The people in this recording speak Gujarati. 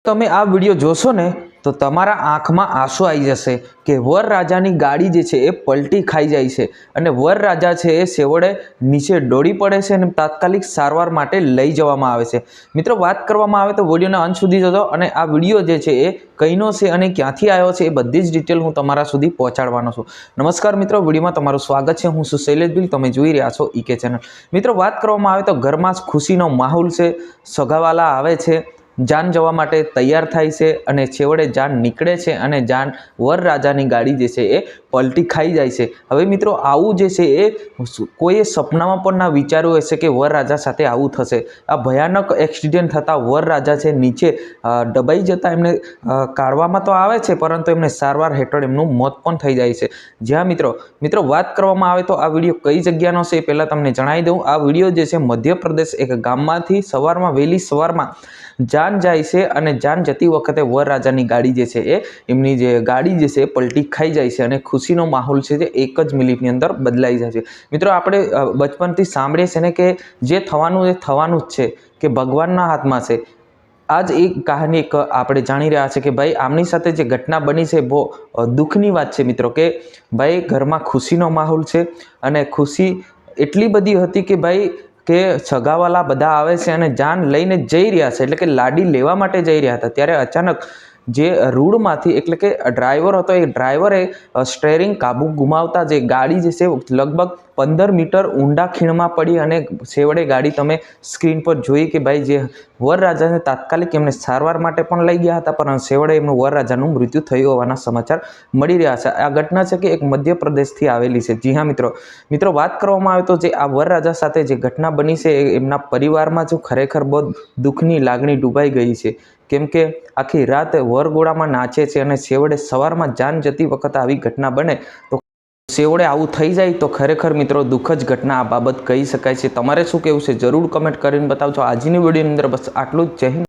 તમે આ વિડીયો જોશો ને તો તમારા આંખમાં આંસુ આવી જશે કે વરરાજાની ગાડી જે છે એ પલટી ખાઈ જાય છે અને વરરાજા છે એ સેવડે નીચે ડોળી પડે છે અને તાત્કાલિક સારવાર માટે લઈ જવામાં આવે છે। મિત્રો, વાત કરવામાં આવે તો વિડીયોના અંત સુધી જોજો અને આ વિડીયો જે છે એ કઈનો છે અને ક્યાંથી આવ્યો છે એ બધી જ ડિટેલ હું તમારા સુધી પહોંચાડવાનો છું। નમસ્કાર મિત્રો, વિડીયોમાં તમારું સ્વાગત છે। હું છું શૈલેષ ભીલ, તમે જોઈ રહ્યા છો ઈકે ચેનલ। મિત્રો, વાત કરવામાં આવે તો ઘરમાં ખુશીનો માહોલ છે, સગાવાલા આવે છે, જાન જવા માટે તૈયાર થાય છે અને છેવડે જાન નીકળે છે અને જાન વરરાજાની ગાડી જે છે એ પલટી ખાઈ જાય છે। હવે મિત્રો, આવું જે છે એ કોઈએ સપનામાં પણ ના વિચાર્યું હશે કે વરરાજા સાથે આવું થશે। આ ભયાનક એક્સિડન્ટ થતાં વરરાજા છે નીચે દબાઈ જતાં એમને કાઢવામાં તો આવે છે, પરંતુ એમને સારવાર હેઠળ એમનું મોત પણ થઈ જાય છે। જ્યાં મિત્રો વાત કરવામાં આવે તો આ વિડીયો કઈ જગ્યાનો છે એ પહેલાં તમને જણાવી દઉં। આ વિડીયો જે છે મધ્યપ્રદેશ એક ગામમાંથી વહેલી સવારમાં જાન જાય છે અને જાન જતી વખતે વરરાજાની ગાડી જે છે એ એમની જે ગાડી જે છે એ પલટી ખાઈ જાય છે અને ખુશીનો માહોલ છે જે એક જ મિનિટની અંદર બદલાઈ જાય છે। મિત્રો, આપણે બચપનથી સાંભળીએ છીએ ને કે જે થવાનું એ થવાનું જ છે, કે ભગવાનના હાથમાં છે। આજ એક કહાની આપણે જાણી રહ્યા છે કે ભાઈ આમની સાથે જે ઘટના બની છે બહુ દુઃખની વાત છે મિત્રો, કે ભાઈ ઘરમાં ખુશીનો માહોલ છે અને ખુશી એટલી બધી હતી કે ભાઈ કે સગાવાલા બધા આવે છે અને જાન લઈને જઈ રહ્યા છે, એટલે કે લાડી લેવા માટે જઈ રહ્યા હતા। ત્યારે અચાનક જે રૂડમાંથી એટલે કે ડ્રાઈવર હતો એ ડ્રાઈવરે સ્ટેરિંગ કાબુ ગુમાવતા જે ગાડી જે છે લગભગ 15 મીટર ઊંડા ખીણમાં પડી અને છેવડે ગાડી તમે સ્ક્રીન પર જોઈ કે ભાઈ જે વરરાજાને તાત્કાલિક એમને સારવાર માટે પણ લઈ ગયા હતા, પણ છેવડે એમનું વરરાજાનું મૃત્યુ થયું હોવાના સમાચાર મળી રહ્યા છે। આ ઘટના છે કે એક મધ્યપ્રદેશથી આવેલી છે। જી હા મિત્રો, વાત કરવામાં આવે તો જે આ વરરાજા સાથે જે ઘટના બની છે એમના પરિવારમાં જો ખરેખર બહુ દુઃખની લાગણી ડૂબાઈ ગઈ છે, કેમ કે આખી રાત વરઘોડામાં નાચે છે અને છેવડે સવારમાં જાન જતી વખતે આવી ઘટના બને તો છેવડે આવું થઈ જાય તો ખરેખર મિત્રો દુઃખ જ ઘટના આ બાબત કહી શકાય છે। તમારે શું કહેવું છે જરૂર કમેન્ટ કરીને બતાવજો। આજની વિડીયોની અંદર બસ આટલું જ। જય હિન્દ।